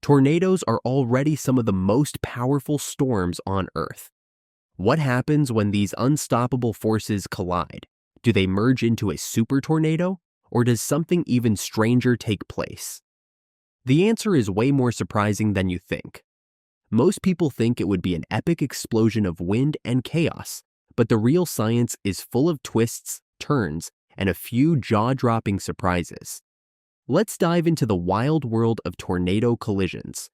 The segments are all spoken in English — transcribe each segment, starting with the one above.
Tornadoes are already some of the most powerful storms on Earth. What happens when these unstoppable forces collide? Do they merge into a super tornado, or does something even stranger take place? The answer is way more surprising than you think. Most people think it would be an epic explosion of wind and chaos, but the real science is full of twists, turns, and a few jaw-dropping surprises. Let's dive into the wild world of tornado collisions,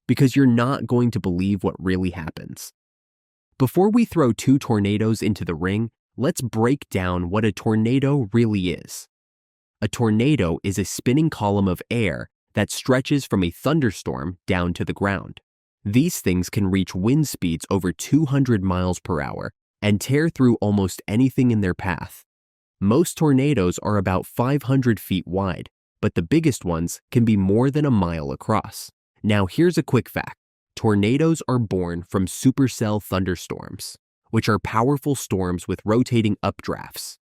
because you're not going to believe what really happens. Before we throw two tornadoes into the ring, let's break down what a tornado really is. A tornado is a spinning column of air that stretches from a thunderstorm down to the ground. These things can reach wind speeds over 200 miles per hour and tear through almost anything in their path. Most tornadoes are about 500 feet wide, but the biggest ones can be more than a mile across. Now here's a quick fact. Tornadoes are born from supercell thunderstorms, which are powerful storms with rotating updrafts.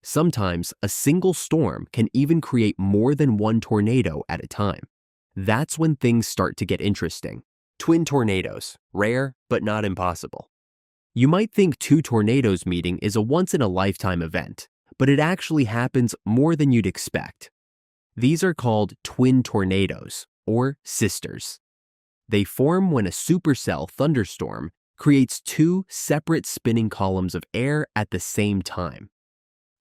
Sometimes a single storm can even create more than one tornado at a time. That's when things start to get interesting. Twin tornadoes, rare but not impossible. You might think two tornadoes meeting is a once-in-a-lifetime event, but it actually happens more than you'd expect. These are called twin tornadoes, or sisters. They form when a supercell thunderstorm creates two separate spinning columns of air at the same time.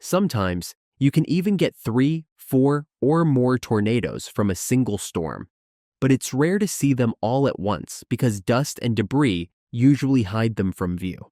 Sometimes, you can even get 3, 4, or more tornadoes from a single storm, but it's rare to see them all at once because dust and debris usually hide them from view.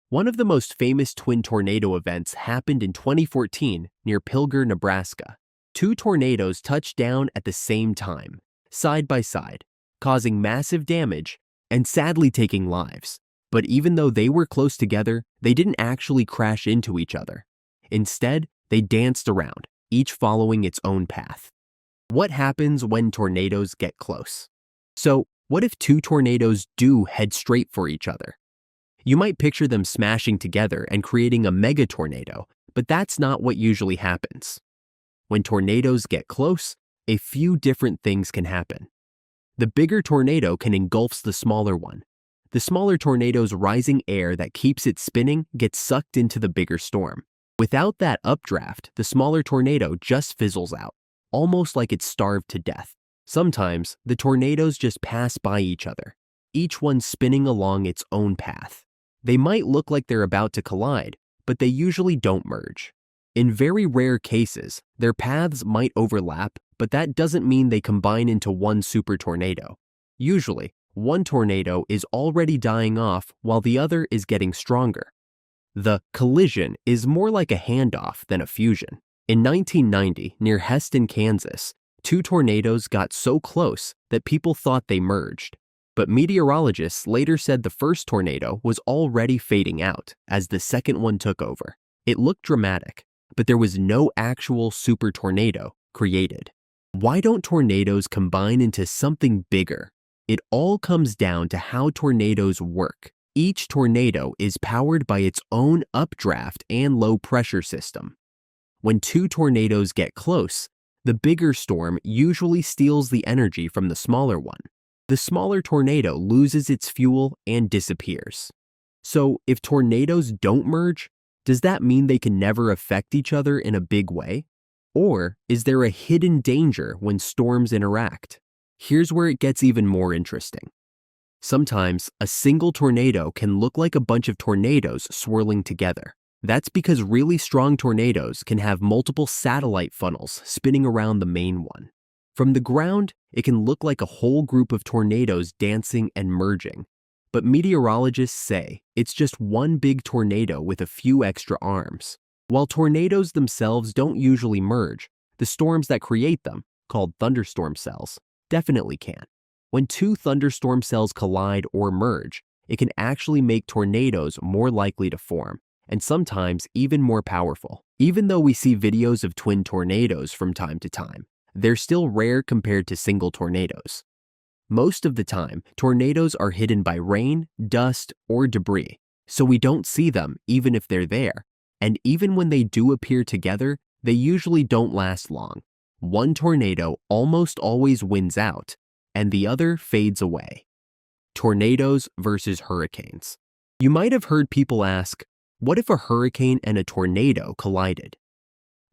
One of the most famous twin tornado events happened in 2014 near Pilger, Nebraska. Two tornadoes touched down at the same time, side by side, causing massive damage and sadly taking lives. But even though they were close together, they didn't actually crash into each other. Instead, they danced around, each following its own path. What happens when tornadoes get close? So, what if two tornadoes do head straight for each other? You might picture them smashing together and creating a mega tornado, but that's not what usually happens. When tornadoes get close, a few different things can happen. The bigger tornado can engulf the smaller one. The smaller tornado's rising air that keeps it spinning gets sucked into the bigger storm. Without that updraft, the smaller tornado just fizzles out, almost like it's starved to death. Sometimes, the tornadoes just pass by each other, each one spinning along its own path. They might look like they're about to collide, but they usually don't merge. In very rare cases, their paths might overlap, but that doesn't mean they combine into one super tornado. Usually, one tornado is already dying off while the other is getting stronger. The collision is more like a handoff than a fusion. In 1990, near Heston, Kansas, two tornadoes got so close that people thought they merged. But meteorologists later said the first tornado was already fading out as the second one took over. It looked dramatic, but there was no actual super tornado created. Why don't tornadoes combine into something bigger? It all comes down to how tornadoes work. Each tornado is powered by its own updraft and low pressure system. When two tornadoes get close, the bigger storm usually steals the energy from the smaller one. The smaller tornado loses its fuel and disappears. So, if tornadoes don't merge, does that mean they can never affect each other in a big way? Or is there a hidden danger when storms interact? Here's where it gets even more interesting. Sometimes, a single tornado can look like a bunch of tornadoes swirling together. That's because really strong tornadoes can have multiple satellite funnels spinning around the main one. From the ground, it can look like a whole group of tornadoes dancing and merging. But meteorologists say it's just one big tornado with a few extra arms. While tornadoes themselves don't usually merge, the storms that create them, called thunderstorm cells, definitely can. When two thunderstorm cells collide or merge, it can actually make tornadoes more likely to form, and sometimes even more powerful. Even though we see videos of twin tornadoes from time to time, they're still rare compared to single tornadoes. Most of the time, tornadoes are hidden by rain, dust, or debris, so we don't see them even if they're there. And even when they do appear together, they usually don't last long. One tornado almost always wins out, and the other fades away. Tornadoes versus hurricanes. You might have heard people ask, what if a hurricane and a tornado collided?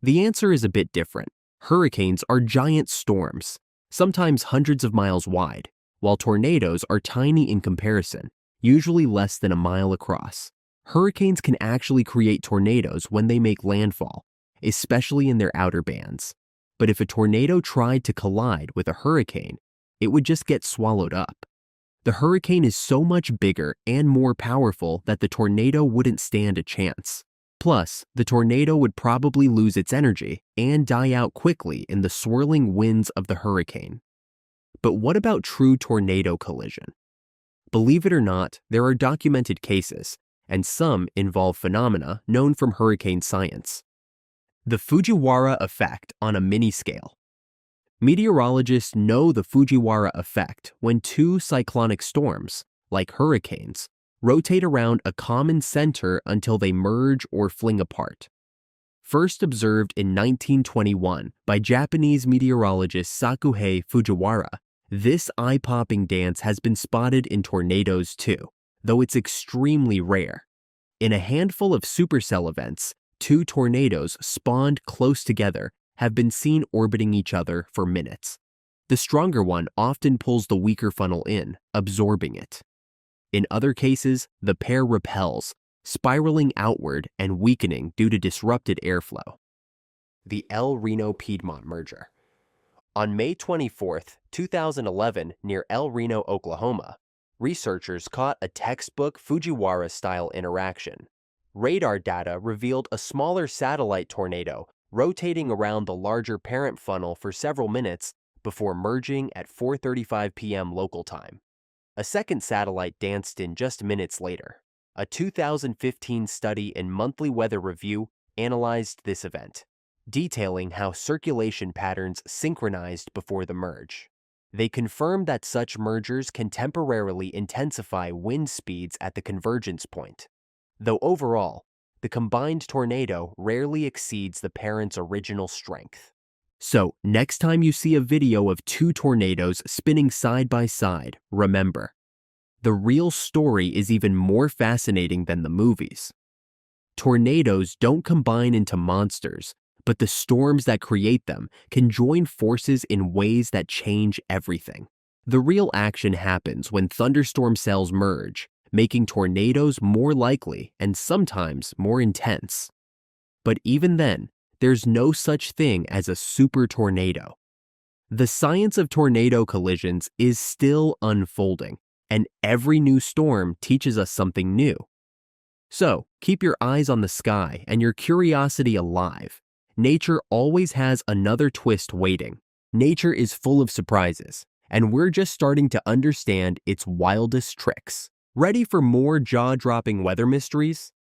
The answer is a bit different. Hurricanes are giant storms, sometimes hundreds of miles wide, while tornadoes are tiny in comparison, usually less than a mile across. Hurricanes can actually create tornadoes when they make landfall, especially in their outer bands. But if a tornado tried to collide with a hurricane, it would just get swallowed up. The hurricane is so much bigger and more powerful that the tornado wouldn't stand a chance. Plus, the tornado would probably lose its energy and die out quickly in the swirling winds of the hurricane. But what about true tornado collision? Believe it or not, there are documented cases, and some involve phenomena known from hurricane science. The Fujiwara effect on a mini-scale. Meteorologists know the Fujiwara effect when two cyclonic storms, like hurricanes, rotate around a common center until they merge or fling apart. First observed in 1921 by Japanese meteorologist Sakuhei Fujiwara, this eye-popping dance has been spotted in tornadoes too, though it's extremely rare. In a handful of supercell events, two tornadoes spawned close together have been seen orbiting each other for minutes. The stronger one often pulls the weaker funnel in, absorbing it. In other cases, the pair repels, spiraling outward and weakening due to disrupted airflow. The El Reno-Piedmont merger. On May 24, 2011, near El Reno, Oklahoma, researchers caught a textbook Fujiwara-style interaction. Radar data revealed a smaller satellite tornado rotating around the larger parent funnel for several minutes before merging at 4:35 p.m. local time. A second satellite danced in just minutes later. A 2015 study in Monthly Weather Review analyzed this event, detailing how circulation patterns synchronized before the merge. They confirmed that such mergers can temporarily intensify wind speeds at the convergence point, though overall, the combined tornado rarely exceeds the parent's original strength. So, next time you see a video of two tornadoes spinning side by side, remember, the real story is even more fascinating than the movies. Tornadoes don't combine into monsters, but the storms that create them can join forces in ways that change everything. The real action happens when thunderstorm cells merge, making tornadoes more likely and sometimes more intense. But even then, there's no such thing as a super tornado. The science of tornado collisions is still unfolding, and every new storm teaches us something new. So, keep your eyes on the sky and your curiosity alive. Nature always has another twist waiting. Nature is full of surprises, and we're just starting to understand its wildest tricks. Ready for more jaw-dropping weather mysteries?